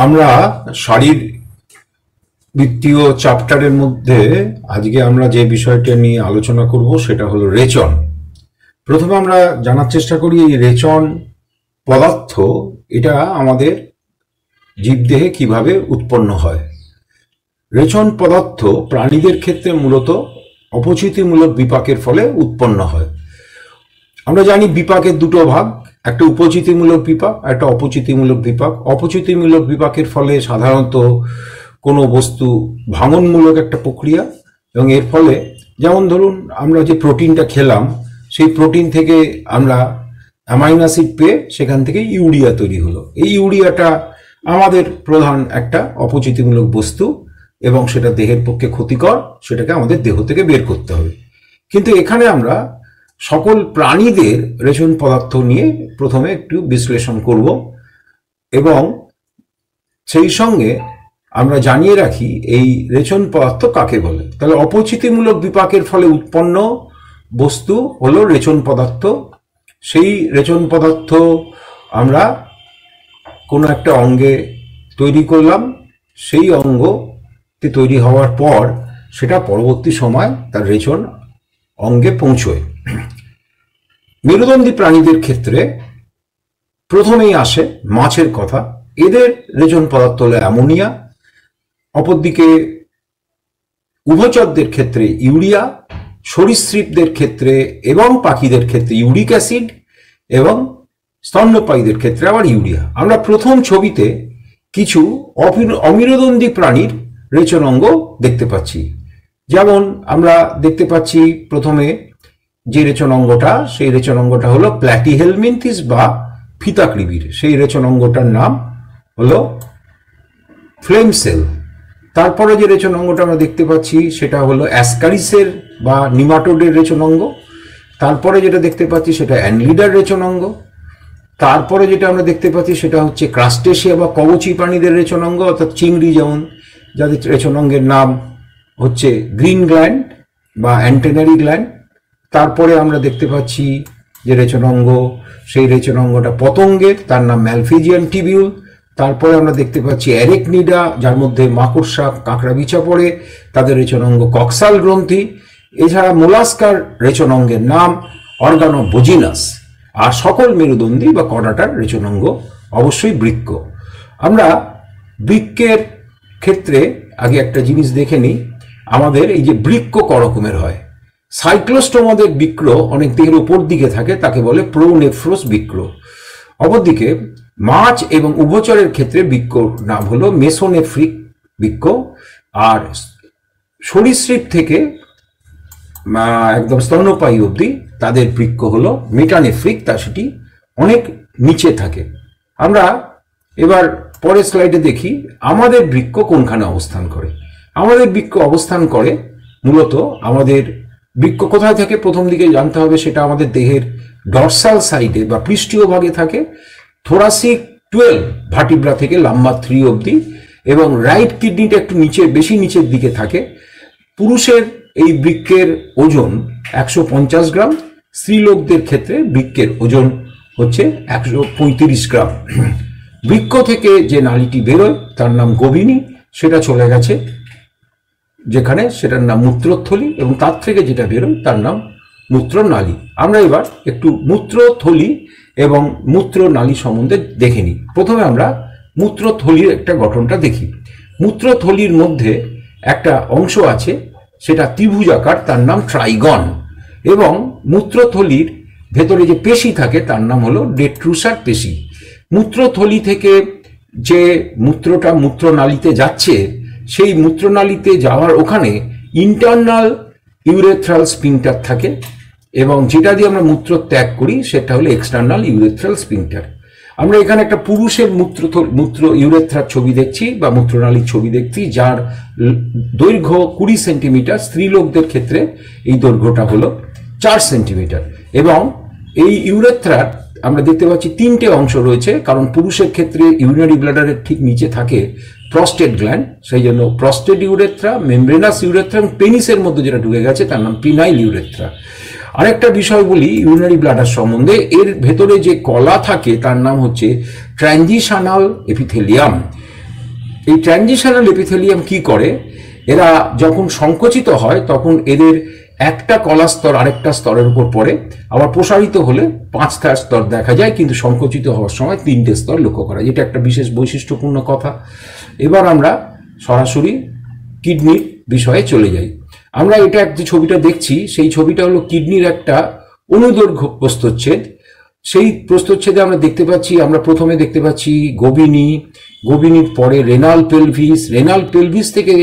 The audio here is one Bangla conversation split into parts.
আমরা শারীর বৃত্তীয় চ্যাপ্টারের মধ্যে আজকে আমরা যে বিষয়টা নিয়ে আলোচনা করব সেটা হলো রেচন। প্রথমে আমরা জানার চেষ্টা করি এই রেচন পদার্থ এটা আমাদের জীবদেহে কিভাবে উৎপন্ন হয়। রেচন পদার্থ প্রাণীদের ক্ষেত্রে মূলত অপচিতিমূলক বিপাকের ফলে উৎপন্ন হয়। আমরা জানি বিপাকের দুটো ভাগ, একটা উপচিতিমূলক বিপাক, একটা অপচিতিমূলক বিপাক। অপচিতিমূলক বিপাকের ফলে সাধারণত কোনো বস্তু ভাঙনমূলক একটা প্রক্রিয়া, এবং এর ফলে যেমন ধরুন আমরা যে প্রোটিনটা খেলাম সেই প্রোটিন থেকে আমরা অ্যামাইনো অ্যাসিড পেয়ে সেখান থেকে ইউরিয়া তৈরি হলো। এই ইউরিয়াটা আমাদের প্রধান একটা অপচিতিমূলক বস্তু এবং সেটা দেহের পক্ষে ক্ষতিকর, সেটাকে আমাদের দেহ থেকে বের করতে হবে। কিন্তু এখানে আমরা সকল প্রাণীদের রেচন পদার্থ নিয়ে প্রথমে একটু বিশ্লেষণ করব এবং সেই সঙ্গে আমরা জানিয়ে রাখি এই রেচন পদার্থ কাকে বলে। তাহলে অপচিতিমূলক বিপাকের ফলে উৎপন্ন বস্তু হলো রেচন পদার্থ। সেই রেচন পদার্থ আমরা কোনো একটা অঙ্গে তৈরি করলাম, সেই অঙ্গটি তৈরি হওয়ার পর সেটা পরবর্তী সময় তার রেচন অঙ্গে পৌঁছয়। মেরুদণ্ডী প্রাণীদের ক্ষেত্রে প্রথমেই আসে মাছের কথা। এদের রেচন পদার্থ হলো অ্যামোনিয়া। অপরদিকে উভচরদের ক্ষেত্রে ইউরিয়া, সরীসৃপদের ক্ষেত্রে এবং পাখিদের ক্ষেত্রে ইউরিক অ্যাসিড, এবং স্তন্যপায়ীদের ক্ষেত্রে আবার ইউরিয়া। আমরা প্রথম ছবিতে কিছু অমেরুদণ্ডী প্রাণীর রেচন অঙ্গ দেখতে পাচ্ছি। যেমন আমরা দেখতে পাচ্ছি প্রথমে যে রেচন অঙ্গটা, সেই রেচন অঙ্গটা হলো প্ল্যাটিহেলমিনথিস বা ফিতাকৃবির। সেই রেচন অঙ্গটার নাম হলো ফ্লেম সেল। তারপরে যে রেচন অঙ্গটা আমরা দেখতে পাচ্ছি সেটা হলো অ্যাসকারিসের বা নিমাটোডের রেচন অঙ্গ। তারপরে যেটা দেখতে পাচ্ছি সেটা অ্যানলিডার রেচন অঙ্গ। তারপরে যেটা আমরা দেখতে পাচ্ছি সেটা হচ্ছে ক্রাস্টেশিয়া বা কবচী প্রাণীদের রেচন অঙ্গ, অর্থাৎ চিংড়ি যেমন, যাদের রেচন অঙ্গের নাম হচ্ছে গ্রিন গ্ল্যান্ড বা অ্যান্টেনারি গ্ল্যান্ড। তারপরে আমরা দেখতে পাচ্ছি যে রেচন অঙ্গ, সেই রেচন অঙ্গটা পতঙ্গের, তার নাম ম্যালফিজিয়ান টিবিউল। তারপরে আমরা দেখতে পাচ্ছি অ্যারেকনিডা, যার মধ্যে মাকড়সা, কাঁকড়া, বিছা পড়ে, তাদের রেচন অঙ্গ কক্সাল গ্রন্থি। এছাড়া মোলাস্কার রেচন অঙ্গের নাম অর্গানোবোজিনাস। আর সকল মেরুদণ্ডী বা কর্ডাটার রেচন অঙ্গ অবশ্যই বৃক্ক। আমরা বৃক্কের ক্ষেত্রে আগে একটা জিনিস দেখে নিই। আমাদের এই যে বৃক্ক ক রকমের হয়। সাইক্লোস্টোমাদের বৃক্ক অনেক দেহের উপর দিকে থাকে, তাকে বলে প্রোনেফ্রোস বৃক্ক। অপরদিকে মাছ এবং উভচরের ক্ষেত্রে বৃক্কর নাম হলো মেসোনেফ্রিক বৃক্ক। আর সরীসৃপ থেকে একদম স্তন্যপায়ী অবধি তাদের বৃক্ক হলো মেটানেফ্রিক, তা সেটি অনেক নিচে থাকে। আমরা এবার পরের স্লাইডে দেখি আমাদের বৃক্ক কোনখানে অবস্থান করে। আমাদের বৃক্ক অবস্থান করে মূলত, আমাদের বৃক্ক কোথায় থাকে প্রথম দিকে জানতে হবে। সেটা আমাদের দেহের ডরসাল সাইডে বা পৃষ্ঠীয় ভাগে থাকে, থোরাসিক 12 ভার্টিব্রা থেকে লাম্বা 3 অবধি, এবং রাইট কিডনিটা একটু নিচে, বেশি নিচের দিকে থাকে। পুরুষের এই বৃক্কের ওজন 150 গ্রাম, স্ত্রীলোকদের ক্ষেত্রে বৃক্কের ওজন হচ্ছে 135 গ্রাম। বৃক্ক থেকে যে নালীটি বেরোয় তার নাম গোবিনী, সেটা চলে গেছে যেখানে, সেটার নাম মূত্রথলি, এবং তার থেকে যেটা বেরোয় তার নাম মূত্রনালী। আমরা এবার একটু মূত্রথলি এবং মূত্রনালী সম্বন্ধে দেখে নিই। প্রথমে আমরা মূত্রথলির একটা গঠনটা দেখি। মূত্রথলির মধ্যে একটা অংশ আছে, সেটা ত্রিভুজাকার, তার নাম ট্রাইগন, এবং মূত্রথলির ভেতরে যে পেশি থাকে তার নাম হলো ডেট্রুসার পেশি। মূত্রথলি থেকে যে মূত্রটা মূত্রনালীতে যাচ্ছে, সেই মূত্রনালীতে যাওয়ার ওখানে ইন্টারনাল ইউরেথ্রাল স্পিংটার থাকে, এবং যেটা দিয়ে আমরা মূত্র ত্যাগ করি সেটা হলো এক্সটার্নাল ইউরেথ্রাল স্পিংটার। আমরা এখানে একটা পুরুষের মূত্র ইউরেথ্রার ছবি দেখছি বা মূত্রনালীর ছবি দেখছি, যার দৈর্ঘ্য 20 সেন্টিমিটার। স্ত্রীলোকদের ক্ষেত্রে এই দৈর্ঘ্যটা হলো 4 সেন্টিমিটার। এবং এই ইউরেথ্রার আমরা দেখতে পাচ্ছি 3টে অংশ রয়েছে, কারণ পুরুষের ক্ষেত্রে ইউরিনারি ব্লাডারের ঠিক নিচে থাকে প্রস্টেট গ্ল্যান্ড, সেই জন্য প্রস্টেট ইউরেথ্রা, মেমব্রেনাস ইউরেথ্রা, এবং পেনিসের মধ্যে যেটা ঢুকে গেছে তার নাম পিনাইল ইউরেথ্রা। আরেকটা বিষয় বলি ইউরিনারি ব্লাডার সম্বন্ধে, এর ভেতরে যে কলা থাকে তার নাম হচ্ছে ট্রানজিশনাল এপিথেলিয়াম। এই ট্রানজিশনাল এপিথেলিয়াম কি করে, এরা যখন সংকুচিত হয় তখন এদের একটা কলা স্তর আরেকটা স্তরের উপর পড়ে, আবার প্রসারিত হলে 5টা স্তর দেখা যায়, কিন্তু সংকুচিত হওয়ার সময় 3টে স্তর লক্ষ্য করা যায়। এটা একটা বিশেষ বৈশিষ্ট্যপূর্ণ কথা। এবার আমরা সরাসরি কিডনির বিষয়ে চলে যাই। আমরা এটা যে ছবিটা দেখছি সেই ছবিটা হলো কিডনির একটা অনুদৈর্ঘ্য প্রস্থচ্ছেদ। সেই প্রস্থচ্ছেদে আমরা দেখতে পাচ্ছি, আমরা প্রথমে দেখতে পাচ্ছি গোবিনী, গোবিনীর পরে রেনাল পেলভিস, রেনাল পেলভিস থেকে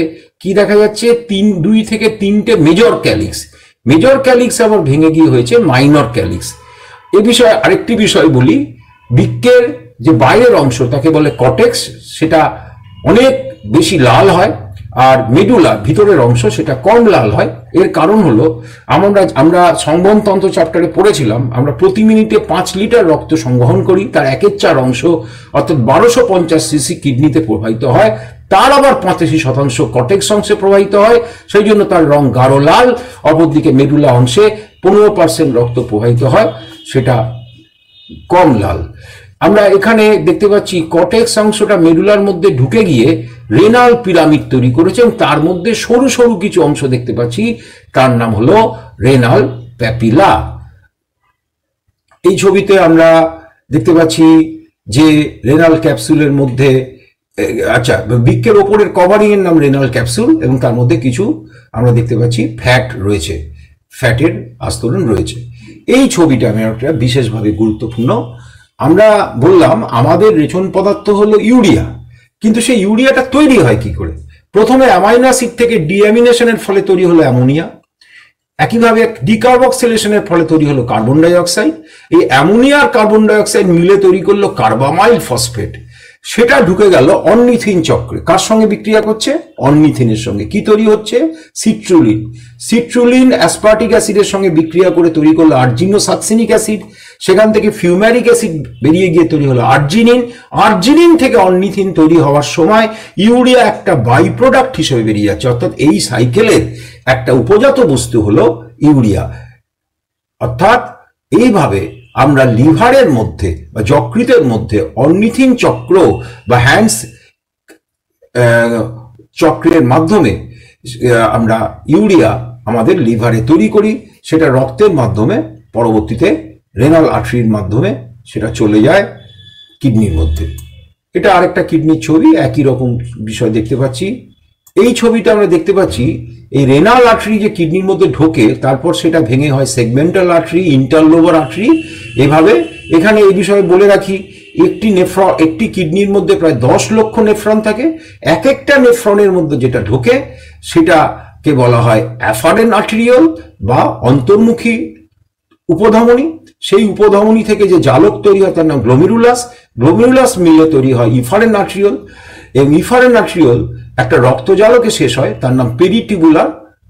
কি দেখা যাচ্ছে 2 থেকে 3টে মেজর ক্যালিক্স, মেজর ক্যালিক্স আবার ভেঙে গিয়ে হয়েছে মাইনর ক্যালিক্স। এ বিষয়ে আরেকটি বিষয় বলি, বৃক্কের যে বাইরের অংশ তাকে বলে কর্টেক্স, সেটা অনেক বেশি লাল হয়, আর মেডুলা ভিতরের অংশ সেটা কম লাল হয়। এর কারণ হলো আমরা সংবহনতন্ত্র চ্যাপ্টারে পড়েছিলাম, আমরা প্রতি মিনিটে 5 লিটার রক্ত সংবহন করি, তার 1/4 অংশ অর্থাৎ 1250 সিসি কিডনিতে প্রবাহিত হয়, তার আবার 85% কর্টেক্স অংশে প্রবাহিত হয়, সেই জন্য তার রং গাঢ় লাল। অপরদিকে মেডুলা অংশে 15% রক্ত প্রবাহিত হয়, সেটা কম লাল। আমরা এখানে দেখতে পাচ্ছি কর্টেক্স অংশটা মেডুলার মধ্যে ঢুকে গিয়ে রেনাল পিরামিড তৈরি করেছে, এবং তার মধ্যে সরু সরু কিছু অংশ দেখতে পাচ্ছি, তার নাম হলো রেনাল প্যাপিলা। এই ছবিতে আমরা দেখতে পাচ্ছি যে রেনাল ক্যাপসুলের মধ্যে, আচ্ছা, বৃক্কের ওপরের কভারিং এর নাম রেনাল ক্যাপসুল, এবং তার মধ্যে কিছু আমরা দেখতে পাচ্ছি ফ্যাট রয়েছে, ফ্যাটের আস্তরণ রয়েছে। এই ছবিটা একটা বিশেষভাবে গুরুত্বপূর্ণ। আমরা বললাম আমাদের রেচন পদার্থ হলো ইউরিয়া, কিন্তু সেই ইউরিয়াটা তৈরি হয় কি করে? প্রথমে অ্যামাইনো অ্যাসিড থেকে ডিঅ্যামিনেশনের ফলে তৈরি হলো অ্যামোনিয়া, একইভাবে ডিকার্বক্সিলেশনের ফলে তৈরি হলো কার্বন ডাই অক্সাইড, এই অ্যামোনিয়া আর কার্বন ডাই অক্সাইড মিলে তৈরি করলো কার্বামাইল ফসফেট, সেটা ঢুকে গেল অর্নিথিন চক্রে। কার সঙ্গে বিক্রিয়া করছে? অর্নিথিনের সঙ্গে। কি তৈরি হচ্ছে? সিট্রুলিন। সিট্রুলিন অ্যাসপার্টিক অ্যাসিডের সঙ্গে বিক্রিয়া করে তৈরি করলো আর্জিনোসাকসিনিক অ্যাসিড, সেখান থেকে ফিউম্যারিক অ্যাসিড বেরিয়ে গিয়ে তৈরি হলো আর্জিনিন। আর্জিনিন থেকে অর্নিথিন তৈরি হওয়ার সময় ইউরিয়া একটা বাই প্রোডাক্ট হিসেবে বেরিয়ে যাচ্ছে, অর্থাৎ এই সাইকেলের একটা উপজাত বস্তু হলো ইউরিয়া। অর্থাৎ এইভাবে আমরা লিভারের মধ্যে বা যকৃতের মধ্যে অর্নিথিন চক্র বা হ্যান্ডস চক্রের মাধ্যমে আমরা ইউরিয়া আমাদের লিভারে তৈরি করি, সেটা রক্তের মাধ্যমে পরবর্তীতে রেনাল আর্টারির মাধ্যমে সেটা চলে যায় কিডনির মধ্যে। এটা আরেকটা কিডনির ছবি, একই রকম বিষয় দেখতে পাচ্ছি। এই ছবিটা আমরা দেখতে পাচ্ছি এই রেনাল আর্টারি যে কিডনির মধ্যে ঢোকে, তারপর সেটা ভেঙে হয় সেগমেন্টাল আর্টারি, ইন্টারলোবার আর্টারি। এভাবে এখানে এই বিষয়ে বলে রাখি, একটি কিডনির মধ্যে প্রায় 10 লক্ষ নেফ্রন থাকে। এক একটা নেফ্রনের মধ্যে যেটা ঢোকে সেটাকে বলা হয় অ্যাফারেন্ট আর্টেরিওল বা অন্তর্মুখী উপধমনী। সেই উপধমনী থেকে যে জালক তৈরি হয় তার নাম গ্লোমেরুলাস। গ্লোমেরুলাস মিলে তৈরি হয় ইফারেন্ট আর্টেরিওল, এবং ইফারেন্ট আর্টেরিওল একটা রক্তজালকে শেষ হয়, তার নাম পেরিটিবুলার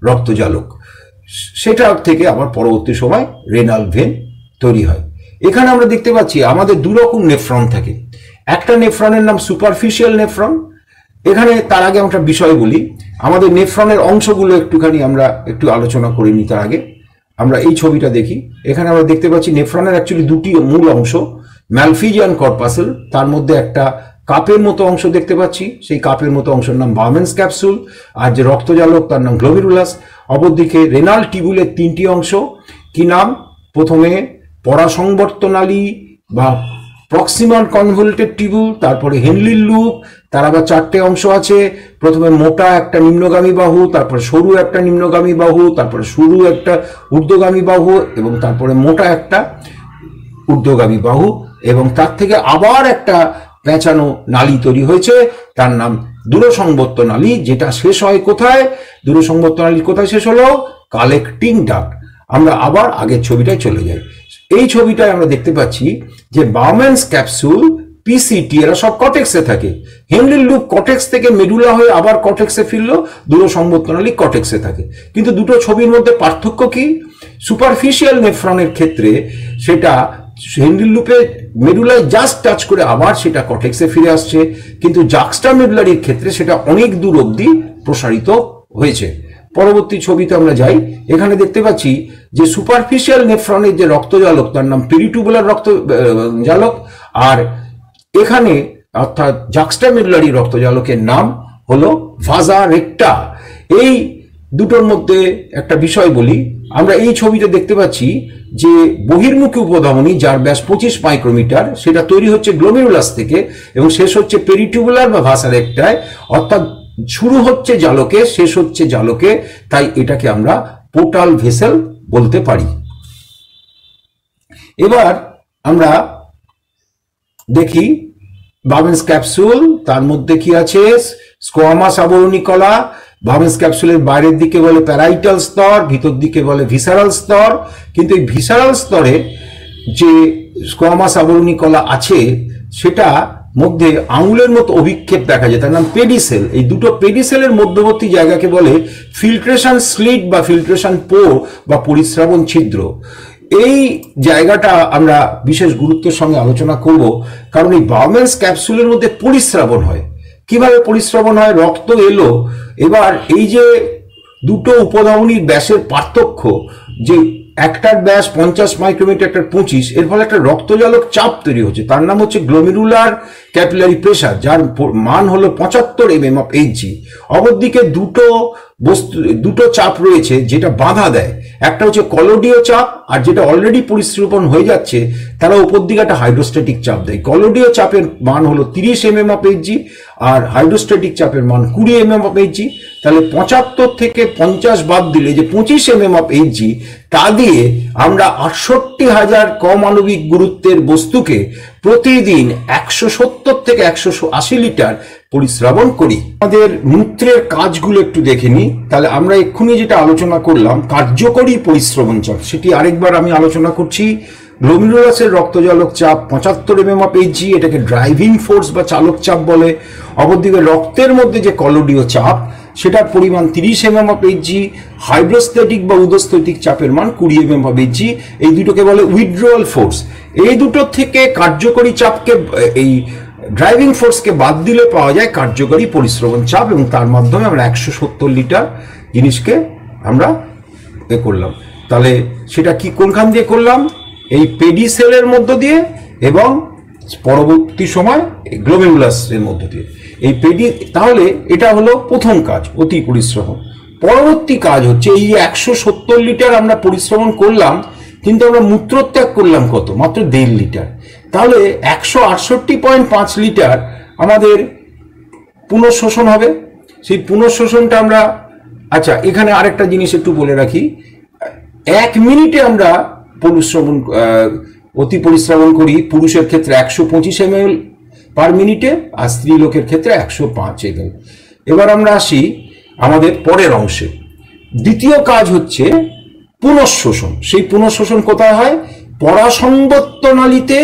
রক্তজালক। সেটা থেকে আবার পরবর্তী সময় রেনাল ভেন তৈরি হয়। এখানে আমরা দেখতে পাচ্ছি আমাদের 2 রকম নেফ্রন থাকে। একটা নেফ্রনের নাম সুপারফিশিয়াল নেফ্রন। এখানে তার আগে আমরা বিষয় বলি, আমাদের নেফ্রনের অংশগুলো একটুখানি আমরা একটু আলোচনা করে নিই। তার আগে আমরা এই ছবিটা দেখি। এখানে আমরা দেখতে পাচ্ছি নেফ্রনের অ্যাকচুয়ালি 2টি মূল অংশ, ম্যালফিজিয়ান কর্পাসেল, তার মধ্যে একটা কাপের মতো অংশ দেখতে পাচ্ছি, সেই কাপের মতো অংশের নাম বার্মেন্স ক্যাপসুল, আর যে রক্তজালক তার নাম গ্লোমেরুলাস। অপরদিকে রেনাল টিবুলের 3টি অংশ, কি নাম? প্রথমে পরাসংবর্তনালী বা প্রক্সিমাল কনভলিউটেড টিবুল, তারপরে হেনলির লুপ, তার আবার 4টে অংশ আছে। প্রথমে মোটা একটা নিম্নগামী বাহু, তারপরে সরু একটা নিম্নগামী বাহু, তারপরে সরু একটা ঊর্ধ্বগামী বাহু, এবং তারপরে মোটা একটা ঊর্ধ্বগামী বাহু, এবং তার থেকে আবার একটা পেঁচানো নালী তৈরি হয়েছে, তার নাম দূরসংবর্ত নালী, যেটা শেষ হয় কোথায়? দূরসংবর্ত নালী কোথায় শেষ হলো? Collecting duct. আমরা আবার আগের ছবিটায় চলে যাই। এই ছবিটায় আমরা দেখতে পাচ্ছি যে বার্মেন্স ক্যাপসুল, পিসিটি, এরা সব কর্টেক্সে থাকে। হেনলির লুপ কর্টেক্স থেকে মেডুলা হয়ে আবার কর্টেক্সে ফিরলো, দূরসংবর্ত নালী কর্টেক্সে থাকে। কিন্তু দুটো ছবির মধ্যে পার্থক্য কি? সুপারফিশিয়াল নেফ্রনের ক্ষেত্রে সেটা হেনলির লুপে মেডুলায় জাস্ট টাচ করে আবার সেটা কর্টেক্সে ফিরে আসছে, কিন্তু জাক্সটা মেডুলারির ক্ষেত্রে সেটা অনেক দূর অবধি প্রসারিত হয়েছে। পরবর্তী ছবিতে আমরা যাই। এখানে দেখতে পাচ্ছি যে সুপারফিশিয়াল নেফ্রনের যে রক্তজালক তার নাম পেরিটিউবুলার রক্তজালক, আর এখানে অর্থাৎ জাক্সটামেডুলারি রক্তজালকের নাম হলো ভাজা রেক্টা। এই দুটোর মধ্যে একটা বিষয় বলি, আমরা এই ছবিতে দেখতে পাচ্ছি যে বহির্মুখী উপধমনী যার ব্যাস 25 মাইক্রোমিটার, সেটা তৈরি হচ্ছে গ্লোমেরুলাস থেকে এবং শেষ হচ্ছে পেরিটিউবুলার বা ভাসা রেক্টায়, অর্থাৎ শুরু হচ্ছে জালকে শেষ হচ্ছে জালকে, তাই এটাকে আমরা পোর্টাল ভেসেল বলতে পারি। এবার আমরা দেখি বাবেন্স ক্যাপসুল, তার মধ্যে কি আছে, স্কোয়ামাস আবরণী কলা। বাবেন্স ক্যাপসুলের বাইরের দিকে বলে প্যারাইটাল স্তর, ভিতর দিকে বলে ভিসারাল স্তর, কিন্তু এই ভিসারাল স্তরে যে স্কোয়ামাস আবরণী কলা আছে সেটা মধ্যে আঙুলের মতো অভিক্ষেপ দেখা যায়, তার নাম পেডিসেল। এই দুটো পেডিসেলের মধ্যবর্তী জায়গাকে বলে ফিল্ট্রেশন স্লিট বা ফিল্ট্রেশন পোর বা পরিস্রাবণ ছিদ্র। এই জায়গাটা আমরা বিশেষ গুরুত্বের সঙ্গে আলোচনা করব, কারণ এই বাবেন্স ক্যাপসুলের মধ্যে পরিস্রাবণ হয়। কিভাবে পরিস্রাবণ হয়? রক্ত এলো, এবার এই যে দুটো উপধমনীর ব্যাসের পার্থক্য, যে একটার ব্যাস 50 মাইক্রোমিটার, একটার 25, এর ফলে একটা রক্তজালক চাপ তৈরি হচ্ছে, তার নাম হচ্ছে গ্লোমেরুলার ক্যাপিলারি প্রেসার, যার মান হলো 75 mm of Hg। অপরদিকে দুটো চাপ রয়েছে যেটা বাধা দেয়, একটা হচ্ছে কলোডীয় চাপ, আর যেটা অলরেডি পরিস্রুপণ হয়ে যাচ্ছে তারা উপর দিকে একটা হাইড্রোস্ট্যাটিক চাপ দেয়। কলোডীয় চাপের মান হলো 30 mm of Hg আর হাইড্রোস্ট্যাটিক চাপের মান 20 mm of Hg। তাহলে 75 থেকে 50 বাদ দিলে যে 25 mm of Hg, তা দিয়ে আমরা 68,000 কম আণবিক গুরুত্বের বস্তুকে প্রতিদিন 170 থেকে 180 লিটার পরিস্রাবণ করি। আমাদের মূত্রের কাজগুলো একটু দেখে নিই। তাহলে আমরা এক্ষুনি যেটা আলোচনা করলাম কার্যকরী পরিস্রবণ চাপ, সেটি আরেকবার আমি আলোচনা করছি। গ্লোমেরুলাসের রক্তজালক চাপ 75 mm of Hg, এটাকে ড্রাইভিং ফোর্স বা চালক চাপ বলে। অপরদিকে রক্তের মধ্যে যে কলোডীয় চাপ সেটার পরিমাণ 30 mm of Hg, হাইড্রোস্ট্যাটিক বা উদস্থৈতিক চাপের মান 20 mm of Hg। এই দুটোকে বলে উইথড্রয়াল ফোর্স। এই দুটো থেকে কার্যকরী চাপকে, এই ড্রাইভিং ফোর্সকে বাদ দিলে পাওয়া যায় কার্যকরী পরিস্রবণ চাপ, এবং তার মাধ্যমে আমরা 170 লিটার জিনিসকে আমরা করলাম। তাহলে সেটা কি কোনখান দিয়ে করলাম? এই পেডিসেলের মধ্য দিয়ে এবং পরবর্তী সময় গ্লোমেরুলাসের মধ্য দিয়ে। এই তাহলে এটা হলো প্রথম কাজ, অতি পরিশ্রবণ। পরবর্তী কাজ হচ্ছে এই 170 লিটার আমরা পরিশ্রবণ করলাম, কিন্তু আমরা মূত্রত্যাগ করলাম কত? মাত্র 1.5 লিটার। তাহলে 168.5 লিটার আমাদের পুনঃশোষণ হবে। সেই পুনঃশোষণটা আমরা, আচ্ছা এখানে আরেকটা জিনিস একটু বলে রাখি, 1 মিনিটে আমরা অতি পরিশ্রবণ করি পুরুষের ক্ষেত্রে 125 ml পার মিনিটে, আর স্ত্রী লোকের ক্ষেত্রে 105 ml। এবার আমরা আসি আমাদের পরের অংশে। দ্বিতীয় কাজ হচ্ছে পুনঃশোষণ। সেই পুনঃশোষণ কোথায় হয়? পরাসংবর্ত নালীতে,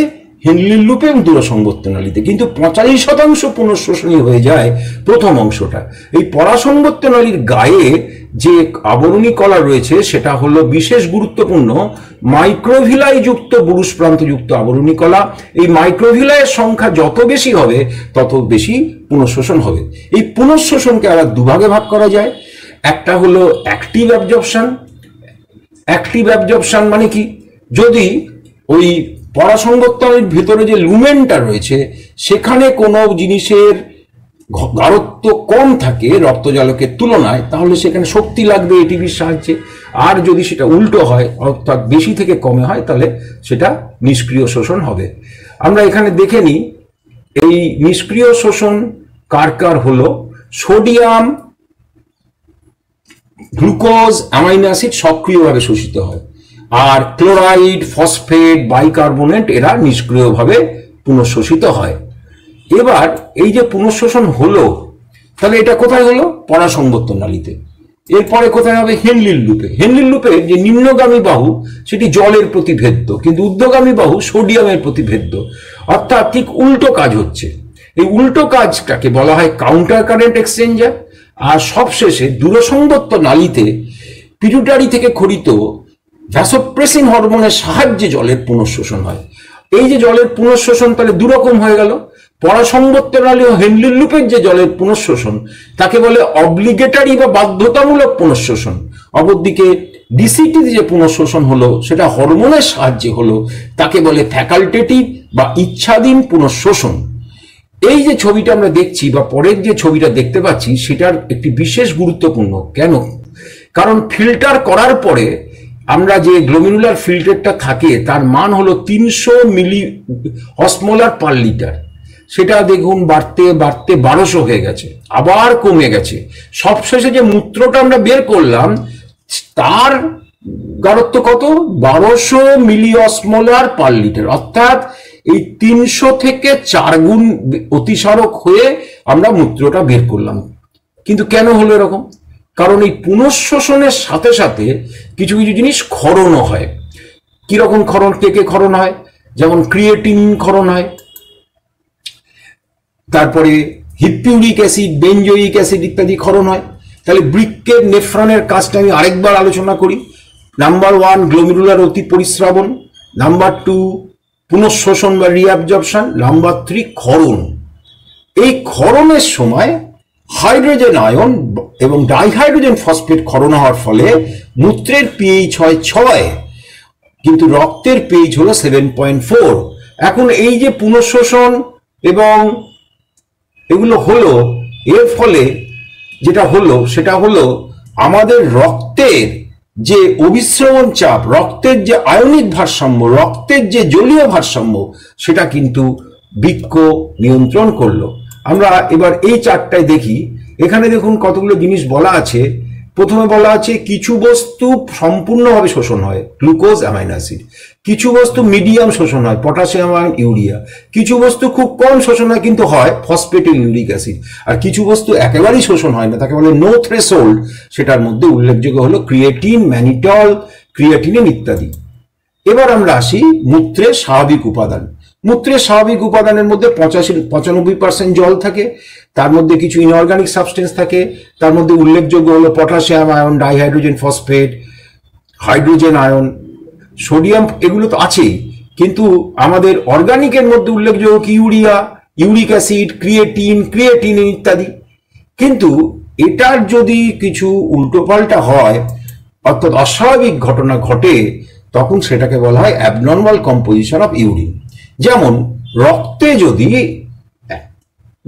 হেনলির লুপে এবং দূরসংবর্ত নালীতে, কিন্তু 85% পুনঃশোষণই হয়ে যায় প্রথম অংশটা। এই পরাসংবর্ত নালীর গায়ে যে আবরণী কলা রয়েছে সেটা হলো বিশেষ গুরুত্বপূর্ণ মাইক্রোভিলাই যুক্ত বুরুষ প্রান্তযুক্ত আবরণী কলা। এই মাইক্রোভিলাইয়ের সংখ্যা যত বেশি হবে তত বেশি পুনঃশোষণ হবে। এই পুনঃশোষণকে আবার দুভাগে ভাগ করা যায়। একটা হলো অ্যাক্টিভ অ্যাবজর্পশন। অ্যাক্টিভ অ্যাবজর্পশন মানে কি? যদি ওই পরাসংবর্তনের ভিতরে যে লুমেনটা রয়েছে সেখানে কোনো জিনিসের গাঢ়ত্ব কম থাকে রক্তজালকের তুলনায়, তাহলে সেখানে শক্তি লাগবে এটিপির সাহায্যে। আর যদি সেটা উল্টো হয়, অর্থাৎ বেশি থেকে কমে হয়, তাহলে সেটা নিষ্ক্রিয় শোষণ হবে। আমরা এখানে দেখে নিই এই নিষ্ক্রিয় শোষণ কার কার হলো। সোডিয়াম, গ্লুকোজ, অ্যামাইনো অ্যাসিড সক্রিয়ভাবে শোষিত হয়, আর ক্লোরাইড, ফসফেট, বাইকার্বনেট এরা নিষ্ক্রিয়ভাবে পুনঃশোষিত হয়। এবার এই যে পুনঃশোষণ হলো, তাহলে এটা কোথায় হলো? পরাসংবর্ত নালীতে। এরপরে কোথায় হবে? হেনলির লুপে। হেনলির লুপে যে নিম্নগামী বাহু সেটি জলের প্রতিভেদ্য, কিন্তু ঊর্ধ্বগামী বাহু সোডিয়ামের প্রতিভেদ্য, অর্থাৎ ঠিক উল্টো কাজ হচ্ছে। এই উল্টো কাজটাকে বলা হয় কাউন্টার কারেন্ট এক্সচেঞ্জার। আর সবশেষে দূরসংবর্ত নালীতে পিটুইটারি থেকে খরিত ভ্যাসোপ্রেসিন হরমোনের সাহায্যে জলের পুনঃশোষণ হয়। এই যে জলের পুনঃশোষণ তাহলে দুরকম হয়ে গেল। পরাসম্বর্তনালী ও হেনলি লুপের যে জলের পুনঃশোষণ তাকে বলে অব্লিগেটরি বা বাধ্যতামূলক পুনঃশোষণ। অপরদিকে ডিসিটি যে পুনঃশোষণ হলো সেটা হরমোনের সাহায্যে হলো, তাকে বলে ফ্যাকাল্টেটিভ বা ইচ্ছাধীন পুনঃশোষণ। এই যে ছবিটা আমরা দেখছি বা পরের যে ছবিটা দেখতে পাচ্ছি সেটার একটি বিশেষ গুরুত্বপূর্ণ। কেন? কারণ ফিল্টার করার পরে আমরা যে গ্লোমেরুলার ফিল্টারটা থাকে তার মান হলো 300 মিলি অসমোলার পার লিটার। সেটা দেখুন বাড়তে বাড়তে 1200 হয়ে গেছে, আবার কমে গেছে। সবশেষে যে মূত্রটা আমরা বের করলাম তার গাঢ়ত্ব কত? 1200 মিলি অসমোলার পার লিটার। অর্থাৎ এই 300 থেকে 4 গুণ অতিসারক হয়ে আমরা মূত্রটা বের করলাম। কিন্তু কেন হলো এরকম? কারণ এই পুনঃশোষণের সাথে সাথে কিছু কিছু জিনিস ক্ষরণও হয়। কিরকম ক্ষরণ? কে ক্ষরণ হয়? যেমন ক্রিয়েটিন ক্ষরণ হয়, তারপরে হিপিউরিক অ্যাসিড, বেনজোইক অ্যাসিড ইত্যাদি ক্ষরণ হয়। তাহলে বৃক্কের নেফ্রনের কাজটা আমি আরেকবার আলোচনা করি। নাম্বার 1 গ্লোমেরুলার অতি পরিস্রাবণ, নাম্বার 2 পুনঃশোষণ বা রিঅ্যাবজর্পশন, নাম্বার 3 ক্ষরণ। এই ক্ষরণের সময় হাইড্রোজেন আয়ন এবং ডাইহাইড্রোজেন ফসফেট ক্ষরণ হওয়ার ফলে মূত্রের পিএইচ হয় 6, কিন্তু রক্তের পিএইচ হলো 7.4। এখন এই যে পুনঃশোষণ এবং এগুলো হলো, এর ফলে যেটা হলো সেটা হলো আমাদের রক্তের যে অভিস্রবণ চাপ, রক্তের যে আয়নিক ভারসাম্য, রক্তের যে জলীয় ভারসাম্য, সেটা কিন্তু বৃক্ক নিয়ন্ত্রণ করলো। আমরা এবার এই চার্টটায় দেখি। এখানে দেখুন কতগুলো জিনিস বলা আছে। প্রথমে বলা আছে কিছু বস্তু সম্পূর্ণভাবে শোষণ হয়, গ্লুকোজ, অ্যামাইনো অ্যাসিড। কিছু বস্তু মিডিয়াম শোষণ হয়, পটাশিয়াম আয়ন, ইউরিয়া। কিছু বস্তু খুব কম শোষণ হয় কিন্তু হয়, ফসফেট ও ইউরিক অ্যাসিড। আর কিছু বস্তু একেবারেই শোষণ হয় না, তাকে বলে নো থ্রেশহোল্ড। সেটার মধ্যে উল্লেখযোগ্য হলো ক্রিয়েটিন, ম্যানিটল, ক্রিয়েটিনিন ইত্যাদি। এবার আমরা আসি মূত্রের স্বাভাবিক উপাদান। মূত্রের স্বাভাবিক উপাদানের মধ্যে 95% জল থাকে, তার মধ্যে কিছু ইনঅর্গানিক সাবস্টেন্স থাকে। তার মধ্যে উল্লেখযোগ্য হলো potassium ion, dihydrogen phosphate, hydrogen ion, sodium, এগুলো তো আছেই। কিন্তু আমাদের অর্গানিকের মধ্যে উল্লেখযোগ্য কি? ইউরিয়া, ইউরিক অ্যাসিড, ক্রিয়েটিন ইত্যাদি। কিন্তু এটার যদি কিছু উল্টোপাল্টা হয়, অর্থাৎ অস্বাভাবিক ঘটনা ঘটে, তখন সেটাকে বলা হয় অ্যাবনর্মাল কম্পোজিশন অফ ইউরিন। যেমন রক্তে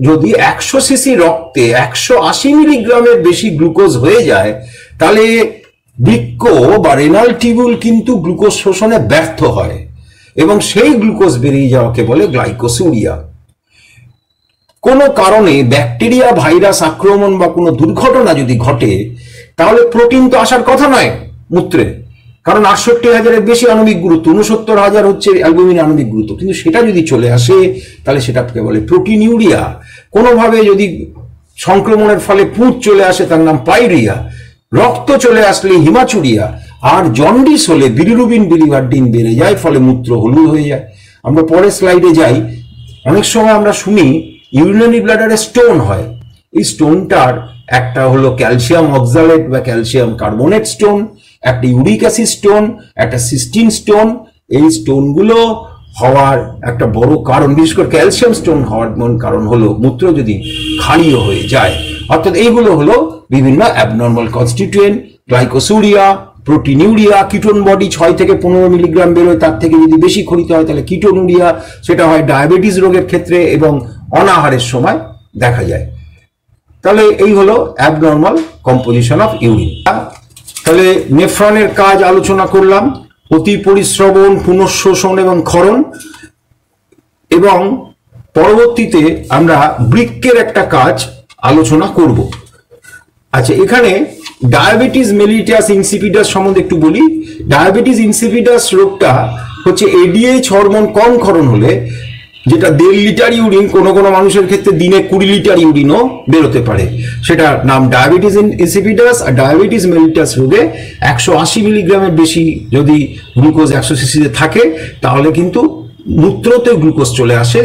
যদি 100 সিসি রক্তে 180 মিলিগ্রামের বেশি গ্লুকোজ হয়ে যায়, তাহলে বৃক্ক বা রেনাল টিউবুল কিন্তু গ্লুকোজ শোষণে ব্যর্থ হয় এবং সেই গ্লুকোজ বেরিয়ে যাওয়াকে বলে গ্লাইকোসুরিয়া। কোনো কারণে ব্যাকটেরিয়া, ভাইরাস আক্রমণ বা কোনো দুর্ঘটনা যদি ঘটে, তাহলে প্রোটিন তো আসার কথা নয় মূত্রে, কারণ 68,000-এর বেশি আণবিক গুরুত্ব, 69,000 হচ্ছে অ্যালবুমিন আণবিক গুরুত্ব। কিন্তু সেটা যদি চলে আসে তাহলে সেটাকে বলে প্রোটিন ইউরিয়া। কোনোভাবে যদি সংক্রমণের ফলে পুঁজ চলে আসে তার নাম পাইরিয়া, রক্ত চলে আসলে হিমাচুরিয়া, আর জন্ডিস হলে বিলিরুবিন, বিলিভার্ডিন বেড়ে যায়, ফলে মূত্র হলুদ হয়ে যায়। আমরা পরের স্লাইডে যাই। অনেক সময় আমরা শুনি ইউরিনারি ব্লাডারে স্টোন হয়। এই স্টোনটার একটা হলো ক্যালসিয়াম অক্সালেট বা ক্যালসিয়াম কার্বনেট স্টোন, একটা ইউরিক অ্যাসিড স্টোন, একটা সিস্টিন স্টোন। এই স্টোনগুলো হওয়ার একটা বড় কারণ, বিশেষ করে ক্যালসিয়াম স্টোন হওয়ার কারণ হলো মূত্র যদি ক্ষারীয় হয়ে যায়। অর্থাৎ এইগুলো হলো বিভিন্ন abnormal constituent. Glycosuria, proteinuria, ketone body 6 থেকে 15 মিলিগ্রাম বেরোয়, তার থেকে যদি বেশি ক্ষরিত হয় তাহলে কিটোনুরিয়া। সেটা হয় ডায়াবেটিস রোগের ক্ষেত্রে এবং অনাহারের সময় দেখা যায়। তাহলে এই হলো অ্যাবনর্মাল কম্পোজিশন অফ ইউরিন। তাহলে নেফ্রনের কাজ আলোচনা করলাম, অতি পরিস্রবণ, পুনঃশোষণ এবং ক্ষরণ। এবং পরবর্তীতে আমরা বৃক্কের একটা কাজ আলোচনা করব। আচ্ছা, এখানে ডায়াবেটিস মেলিটাস ইনসিপিডাস সম্বন্ধে একটু বলি। ডায়াবেটিস ইনসিপিডাস রোগটা হচ্ছে এডিএইচ হরমোন কম ক্ষরণ হলে, যেটা 1.5 লিটার ইউরিন কোনো কোনো মানুষের ক্ষেত্রে দিনে 20 লিটার ইউরিনও বেরোতে পারে, সেটা নাম ডায়াবেটিস ইনসিপিডাস। আর ডায়াবেটিস মেলিটাস রোগে 180 মিলিগ্রামের বেশি যদি গ্লুকোজ 100 সিসিতে থাকে, তাহলে কিন্তু মূত্রতে গ্লুকোজ চলে আসে,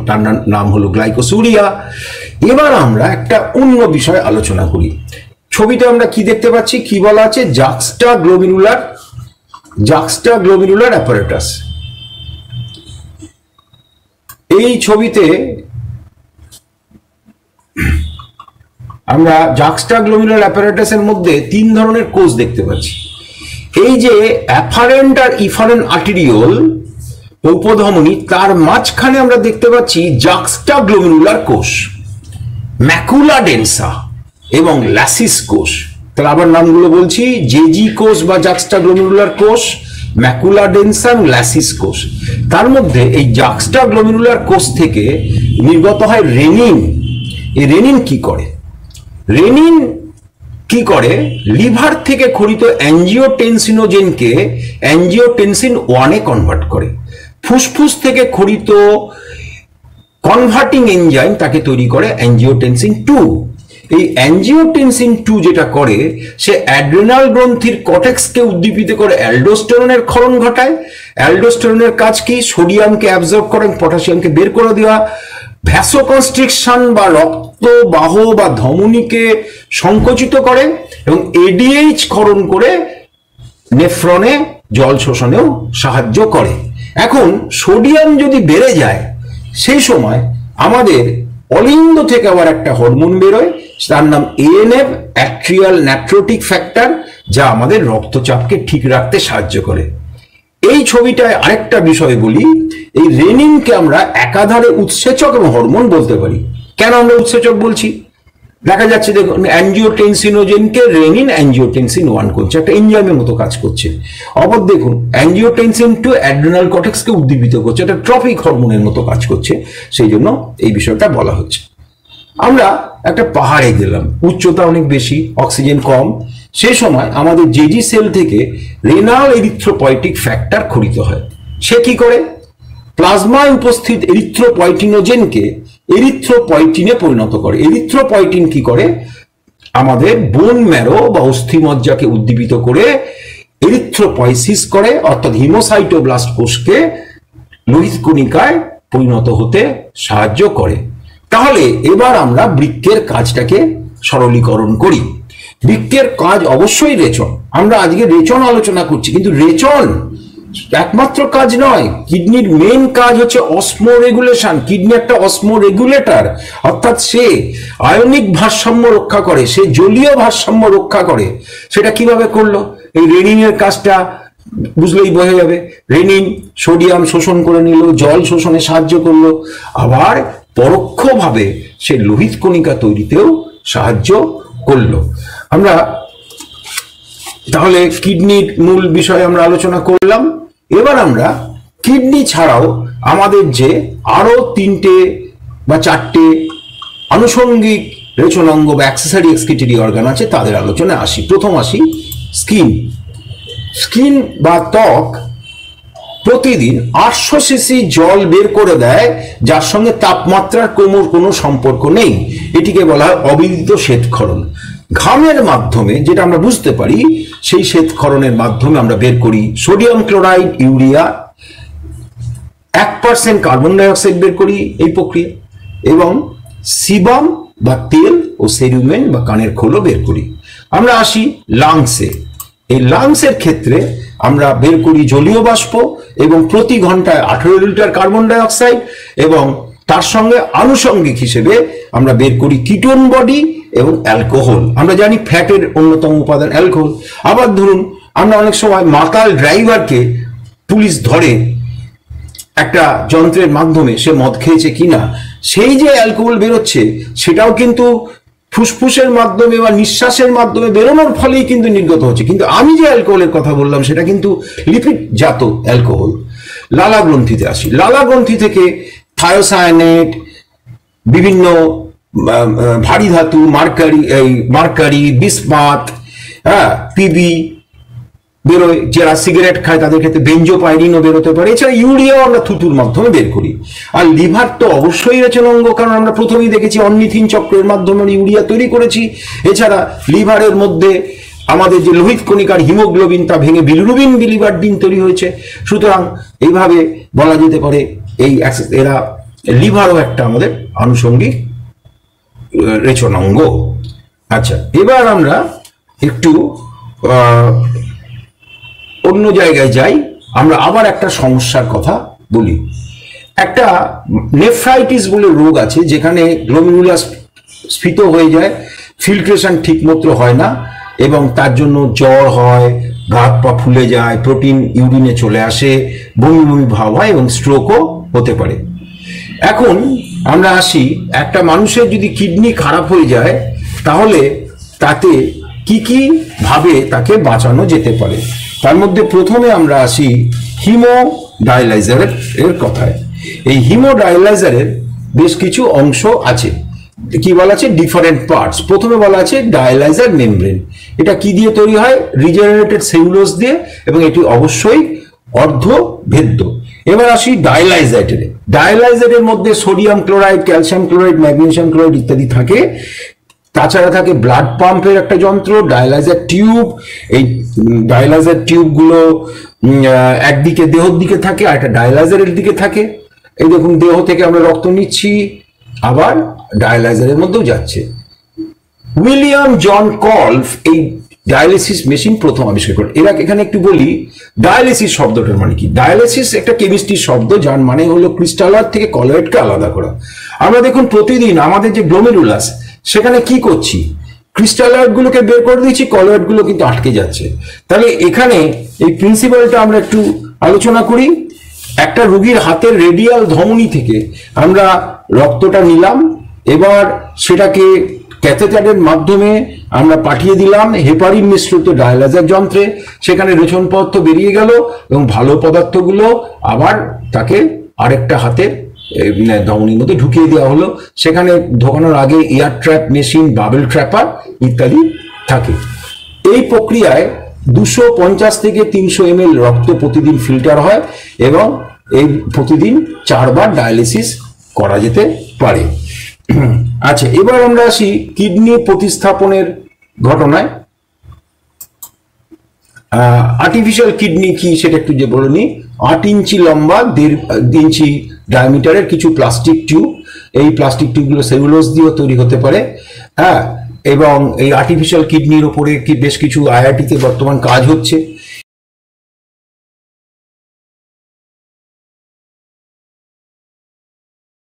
তার নাম হলো গ্লাইকোসুরিয়া। এবার আমরা একটা অন্য বিষয় আলোচনা করি। ছবিতে আমরা কি দেখতে পাচ্ছি? কি বলা আছে? জাক্সটাগ্লোমেরুলার অ্যাপারেটাস। এই ছবিতে আমরা জাক্সটাগ্লোমেরুলার অ্যাপারেটাসের মধ্যে 3 ধরনের কোষ দেখতে পাচ্ছি। এই যে অ্যাফারেন্ট আর ইফারেন্ট আর্টেরিওল উপধমনী, তার মাঝখানে আমরা দেখতে পাচ্ছি জাক্সটাগ্লোমেরুলার কোষ, ম্যাকুলা ডেন্সা এবং ল্যাসিস কোষ। তাহলে আবার নামগুলো বলছি, জেজি কোষ বা জাক্সটাগ্লোমেরুলার কোষ, ম্যাকুলা ডেন্সা এবং ল্যাসিস কোষ। তার মধ্যে এই জাক্সটাগ্লোমেরুলার কোষ থেকে নির্গত হয় রেনিন। এই রেনিন কি করে? রেনিন কি করে? লিভার থেকে খরিত অ্যাঞ্জিওটেনসিনোজেনকে অ্যাঞ্জিওটেনসিন 1 এ কনভার্ট করে। ফুসফুস থেকে খরিত কনভার্টিং এনজাইম তাকে তৈরি করে অ্যাঞ্জিওটেনসিন 2। এই অ্যাঞ্জিওটেনসিন 2 যেটা করে, সে অ্যাড্রেনাল গ্রন্থির কর্টেক্সকে উদ্দীপিত করে অ্যালডোস্টেরনের ক্ষরণ ঘটায়। অ্যালডোস্টেরনের কাজ কি? সোডিয়ামকে অ্যাবজর্ব করে পটাশিয়ামকে বের করে দেওয়া। ভ্যাসোকনস্ট্রিকশন বা রক্তবাহ বা ধমনীকে সংকুচিত করে এবং এডিএইচ ক্ষরণ করে নেফ্রনে জল শোষণেও সাহায্য করে। এখন সোডিয়াম যদি বেড়ে যায়, সেই সময় আমাদের অলিন্দ থেকে আবার একটা হরমোন বেরোয়, তার নাম এএনএফ, অ্যাট্রিয়াল নাইট্রোটিক ফ্যাক্টর, যা আমাদের রক্তচাপকে ঠিক রাখতে সাহায্য করে। এই ছবিটায় আরেকটা বিষয় বলি, এই রেনিনকে আমরা একাধারে উৎসেচক এবং হরমোন বলতে পারি। কেন আমরা উৎসেচক বলছি? দেখা যাচ্ছে দেখুন, অ্যাঞ্জিওটেনসিনোজেনকে রেনিন অ্যাঞ্জিওটেনসিন 1 করছে, একটা এনজাইমের মতো কাজ করছে। অপর দেখুন, অ্যাঞ্জিওটেনসিন 2 অ্যাড্রেনাল কর্টেক্সকে উদ্দীপিত করছে, একটা ট্রপিক হরমোনের মতো কাজ করছে। সেই জন্য এই বিষয়টা বলা হচ্ছে। আমরা একটা পাহাড়ে গেলাম, উচ্চতা অনেক বেশি, অক্সিজেন কম। সেই সময় আমাদের জেজি সেল থেকে রেনাল এরিথ্রোপয়েটিক ফ্যাক্টর খরিত হয়। সে কি করে? প্লাজমায় উপস্থিত এরিথ্রোপয়েটিনোজেনকে এরিথ্রোপয়েটিনে পরিণত করে। এরিথ্রোপয়েটিন কি করে? আমাদের বোন ম্যারো বা অস্থিমজ্জাকে উদ্দীপিত করে এরিথ্রোপয়েসিস করে, অর্থাৎ হিমোসাইটোব্লাস্ট কোষকে লোহিত কণিকায় পরিণত হতে সাহায্য করে। তাহলে এবার আমরা বৃক্কের কাজটাকে সরলীকরণ করি। বৃক্কের কাজ অবশ্যই রেচন। আমরা আজকে রেচন আলোচনা করছি, কিন্তু রেচন একমাত্র কাজ নয়। কিডনির মেন কাজ হচ্ছে অসমো রেগুলেশন। কিডনি একটা অসমো রেগুলেটর, অর্থাৎ সে আয়নিক ভারসাম্য রক্ষা করে, সে জলীয় ভারসাম্য রক্ষা করে। সেটা কিভাবে করলো? এই রেনিনের কাজটা বুঝলেই বোঝা যাবে। রেনিন সোডিয়াম শোষণ করে নিল, জল শোষণে সাহায্য করলো, আবার পরোক্ষভাবে সে লোহিত কণিকা তৈরিতেও সাহায্য করলো। আমরা তাহলে কিডনির মূল বিষয়ে আমরা আলোচনা করলাম। এবার আমরা কিডনি ছাড়াও আমাদের যে আরো 3টে বা 4টে আনুষঙ্গিক রেচনাঙ্গ বা অ্যাক্সেসরি এক্সক্রিটরি অর্গান আছে, তাদের আলোচনায় আসি। প্রথম আসি স্কিন। স্কিন বা ত্বক প্রতিদিন 800 সিসি জল বের করে দেয়, যার সঙ্গে তাপমাত্রার কোনো সম্পর্ক নেই। এটিকে বলা হয় অবিদিত শ্বেতক্ষরণ। ঘামের মাধ্যমে যেটা আমরা বুঝতে পারি, সেই শ্বেতক্ষরণের মাধ্যমে আমরা বের করি sodium chloride, urea, 1% carbon dioxide বের করি এই প্রক্রিয়া, এবং সিবাম বা তেল ও সেরুমেন বা কানের খোলও বের করি। আমরা আসি লাংসে। এই লাংসের ক্ষেত্রে আমরা বের করি জলীয় বাষ্প এবং প্রতি ঘন্টায় 18 লিটার কার্বন ডাইঅক্সাইড, এবং তার সঙ্গে আনুষঙ্গিক হিসেবে আমরা বের করি কিটোন বডি এবং অ্যালকোহল। আমরা জানি ফ্যাটের অন্যতম উপাদান অ্যালকোহল। আবার ধরুন, আমরা অনেক সময় মাতাল ড্রাইভারকে পুলিশ ধরে একটা যন্ত্রের মাধ্যমে, সে মদ খেয়েছে কিনা, সেই যে অ্যালকোহল বেরোচ্ছে সেটাও কিন্তু ফুসফুসের মাধ্যমে বা নিঃশ্বাসের মাধ্যমে বেরোনোর ফলেই কিন্তু নির্গত হচ্ছে। কিন্তু আমি যে অ্যালকোহলের কথা বললাম সেটা কিন্তু লিপিড জাত অ্যালকোহল। লালা গ্রন্থিতে আসি। লালা গ্রন্থি থেকে থায়োসায়ানেট, বিভিন্ন ভারী ধাতু, মার্কারি, বিসমাথ, পিবি বেরোয়। যারা সিগারেট খায় তাদের ক্ষেত্রে বেঞ্জোপাইরিনও বেরোতে পারে। এছাড়া ইউরিয়াও আমরা থুতুর মাধ্যমে বের করি। আর লিভার তো অবশ্যই রেচনাঙ্গ, কারণ আমরা প্রথমেই দেখেছি অর্নিথিন চক্রের মাধ্যমে ইউরিয়া তৈরি করেছি। এছাড়া লিভারের মধ্যে আমাদের যে লোহিত কণিকার হিমোগ্লোবিন, তা ভেঙে বিলিরুবিন বিলিভারডিন তৈরি হয়েছে। সুতরাং এইভাবে বলা যেতে পারে এই এরা লিভারও একটা আমাদের আনুষঙ্গিক রেচনাঙ্গ। আচ্ছা, এবার আমরা একটু অন্য জায়গায় যাই। আমরা আবার একটা সমস্যার কথা বলি। একটা নেফ্রাইটিস বলে রোগ আছে, যেখানে গ্লোমেরুলাস স্ফীত হয়ে যায়, ফিল্ট্রেশন ঠিক মতো হয় না এবং তার জন্য জ্বর হয়, গা হাত পা ফুলে যায়, প্রোটিন ইউরিনে চলে আসে, বমি বমি ভাব হয় এবং স্ট্রোকও হতে পারে। এখন আমরা আসি, একটা মানুষের যদি কিডনি খারাপ হয়ে যায় তাহলে তাতে কি কি ভাবে তাকে বাঁচানো যেতে পারে। তার মধ্যে প্রথমে আমরা আসি হিমোডায়ালাইজারের কথায়। এই হিমোডায়ালাইজারের বেশ কিছু অংশ আছে, কি বলা আছে, ডিফারেন্ট পার্টস। প্রথমে বলা আছে ডায়ালাইজার মেমব্রেন। এটা কি দিয়ে তৈরি হয়? রিজেনারেটেড সেলুলোজ দিয়ে, এবং এটি অবশ্যই অর্ধভেদ্য। এবার আসি ডায়ালাইজারেটে। ডায়ালাইজারের মধ্যে sodium chloride, calcium chloride, magnesium chloride ইত্যাদি থাকে। তাছাড়া থাকে ব্লাড পাম্পের একটা যন্ত্র, ডায়ালাইজার টিউব। এই ডায়ালাইজার টিউবগুলো একদিকে দেহর দিকে থাকে আর একটা ডায়ালাইজারের দিকে থাকে। এই দেখুন, দেহ থেকে আমরা রক্ত নিচ্ছি, আবার ডায়ালাইজারের মধ্যেও যাচ্ছে। উইলিয়াম জন কলফ এই ডায়ালিসিস মেশিন প্রথম আবিষ্কার করেন। এখানে একটু বলি, ডায়ালিসিস শব্দটার মানে কি। ডায়ালিসিস একটা কেমিস্ট্রির শব্দ, যার মানে হলো ক্রিস্টালার থেকে কলয়েডকে আলাদা করা। আমরা দেখুন প্রতিদিন আমাদের যে গ্লোমেরুলাস, সেখানে কি করছি, ক্রিস্টালয়েড গুলোকে বের করে দিচ্ছি, কলয়েড গুলো কিন্তু আটকে যাচ্ছে। তাহলে এখানে এই প্রিন্সিপালটা আমরা একটু আলোচনা করি। একটা রোগীর হাতের রেডিয়াল ধমনী থেকে আমরা রক্তটা নিলাম, এবার সেটাকে ক্যাথেটারের মাধ্যমে আমরা পাঠিয়ে দিলাম হেপারিন মিশ্রিত ডায়ালাইজার যন্ত্রে। সেখানে রেচন পদার্থ বেরিয়ে গেল এবং ভালো পদার্থগুলো আবার তাকে আরেকটা হাতের ধমনির মধ্যে ঢুকিয়ে দেওয়া হলো। সেখানে ঢোকানোর আগে air trap machine, bubble trapper ইত্যাদি থাকে। এই প্রক্রিয়ায় 250 থেকে 300 ml রক্ত প্রতিদিন ফিল্টার হয় এবং এই প্রতিদিন 4 বার ডায়ালিসিস করা যেতে পারে। আচ্ছা, এবার আমরা আসি কিডনি প্রতিস্থাপনের ঘটনায়। আর্টিফিশিয়াল কিডনি কি সেটা একটু যে বলে নি। 8 ইঞ্চি লম্বা, 1.5 ইঞ্চি ডায়ামিটারের কিছু প্লাস্টিক টিউব। এই প্লাস্টিক টিউবগুলো সেলুলোজ দিয়েও তৈরি হতে পারে। হ্যাঁ, এবং এই আর্টিফিশিয়াল কিডনির ওপরে বেশ কিছু আইআইটিতে বর্তমান কাজ হচ্ছে।